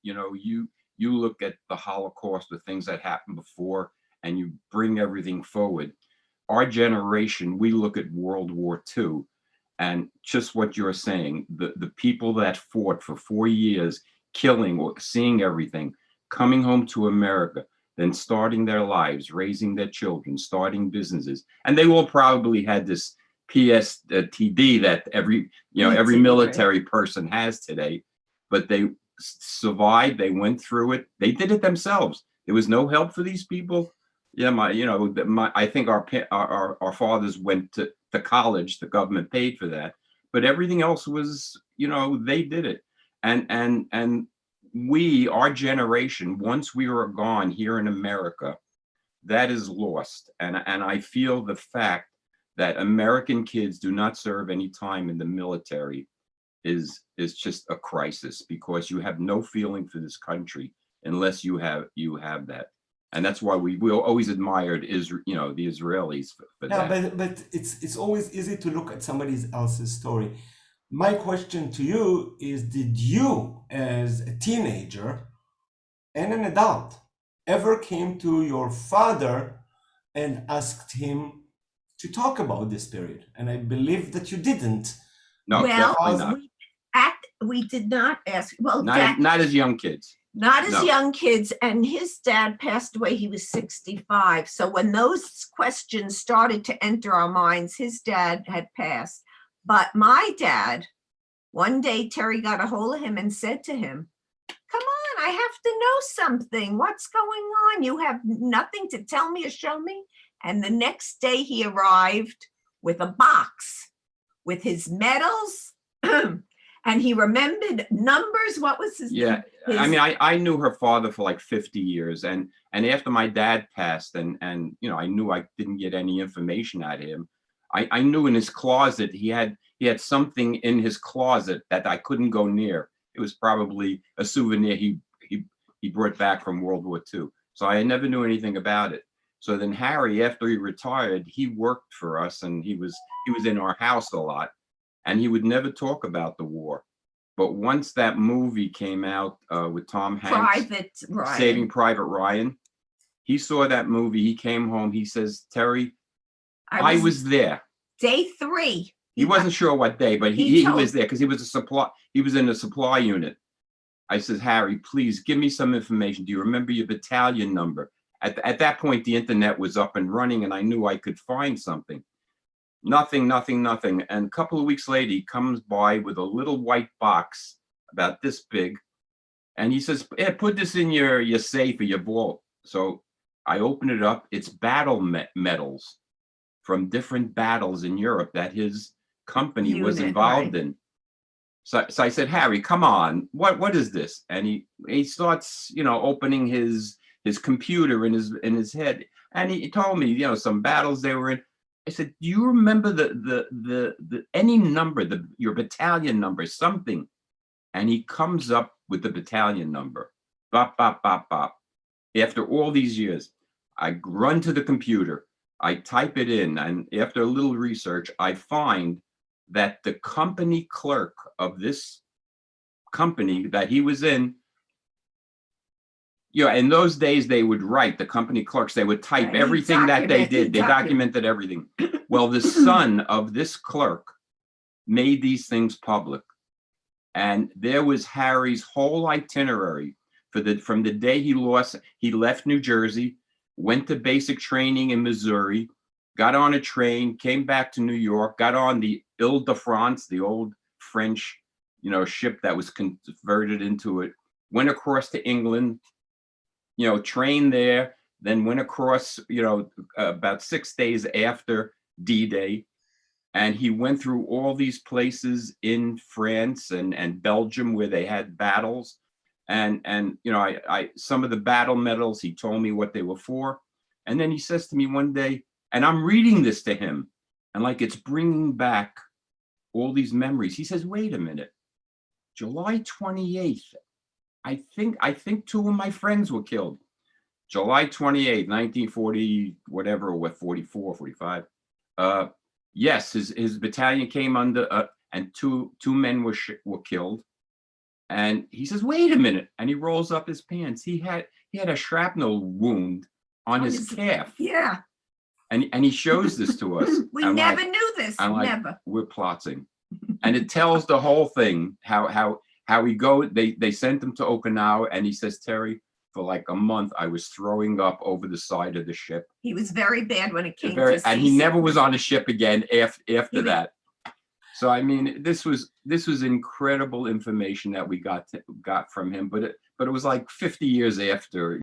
you look at the Holocaust, the things that happened before, and you bring everything forward. Our generation, we look at World War II, and just what you're saying, the people that fought for 4 years, killing or seeing everything, coming home to America, then starting their lives, raising their children, starting businesses, and they all probably had this PSTD that every PT, right? military person has today, but they survived. They went through it. They did it themselves. There was no help for these people. Yeah, I think our fathers went to college. The government paid for that, but everything else was, they did it. And our generation, once we were gone here in America, that is lost. And I feel the fact that American kids do not serve any time in the military is just a crisis, because you have no feeling for this country unless you have that. And that's why we always admired the Israelis for Yeah, that. but it's always easy to look at somebody else's story. My question to you is, did you, as a teenager and an adult, ever came to your father and asked him to talk about this period? And I believe that you didn't, No, Well, definitely because not. we did not ask. Well, Not as young kids. not as No. young kids, and his dad passed away. He was 65. So when those questions started to enter our minds, his dad had passed. But my dad, one day, Terry got a hold of him and said to him, "Come on, I have to know something. What's going on? You have nothing to tell me or show me." And the next day he arrived with a box with his medals. And he remembered numbers. What was his? Yeah, I mean, I knew her father for like 50 years, and after my dad passed, and I knew I didn't get any information out of him. I knew in his closet he had something in his closet that I couldn't go near. It was probably a souvenir he brought back from World War II. So I never knew anything about it. So then Harry, after he retired, he worked for us, and he was in our house a lot, and he would never talk about the war. But once that movie came out with Tom Hanks, Private Ryan. Saving Private Ryan, he saw that movie. He came home. He says, "Terry, I was there." Day 3. He wasn't sure what day, but he was there because he was he was in a supply unit. I says, "Harry, please give me some information. Do you remember your battalion number?" At that point, the internet was up and running, and I knew I could find something. Nothing. And a couple of weeks later, he comes by with a little white box about this big, and he says, "Put this in your safe or your vault." So I open it up. It's battle medals from different battles in Europe that his company was involved in. So I said, "Harry, come on, what is this?" And he starts, opening his computer in his head, and he told me, some battles they were in. I said, "Do you remember the any number, your battalion number, something?" And he comes up with the battalion number. Bop, bop, bop, bop. After all these years, I run to the computer, I type it in, and after a little research, I find that the company clerk of this company that he was in, in those days they would write, the company clerks, they would type everything that they did. They documented everything. Well, the son of this clerk made these things public. And there was Harry's whole itinerary from the day he left New Jersey, went to basic training in Missouri, got on a train, came back to New York, got on the Ile-de-France, the old French, ship that was converted into it, went across to England, trained there, then went across, about 6 days after D-Day. And he went through all these places in France and Belgium where they had battles. And I some of the battle medals, he told me what they were for. And then he says to me one day, and I'm reading this to him, and like it's bringing back all these memories. He says, "Wait a minute, July 28th, I think 2 of my friends were killed. July 28th, 1940, whatever, or 44, 45. Yes, his battalion came under, and two men were killed. And he says, "Wait a minute!" And he rolls up his pants. He had a shrapnel wound on his calf, Yeah, and he shows this to us. we I'm never like, knew this, I'm like, never. we're plotting, and it tells the whole thing. How he go. They sent him to Okinawa, and he says, "Terry, for like a month, I was throwing up over the side of the ship." He was very bad when it came to And he never was seasickness. on a ship again after was- that. So I mean, this was incredible information that we got from him, but it was like 50 years after,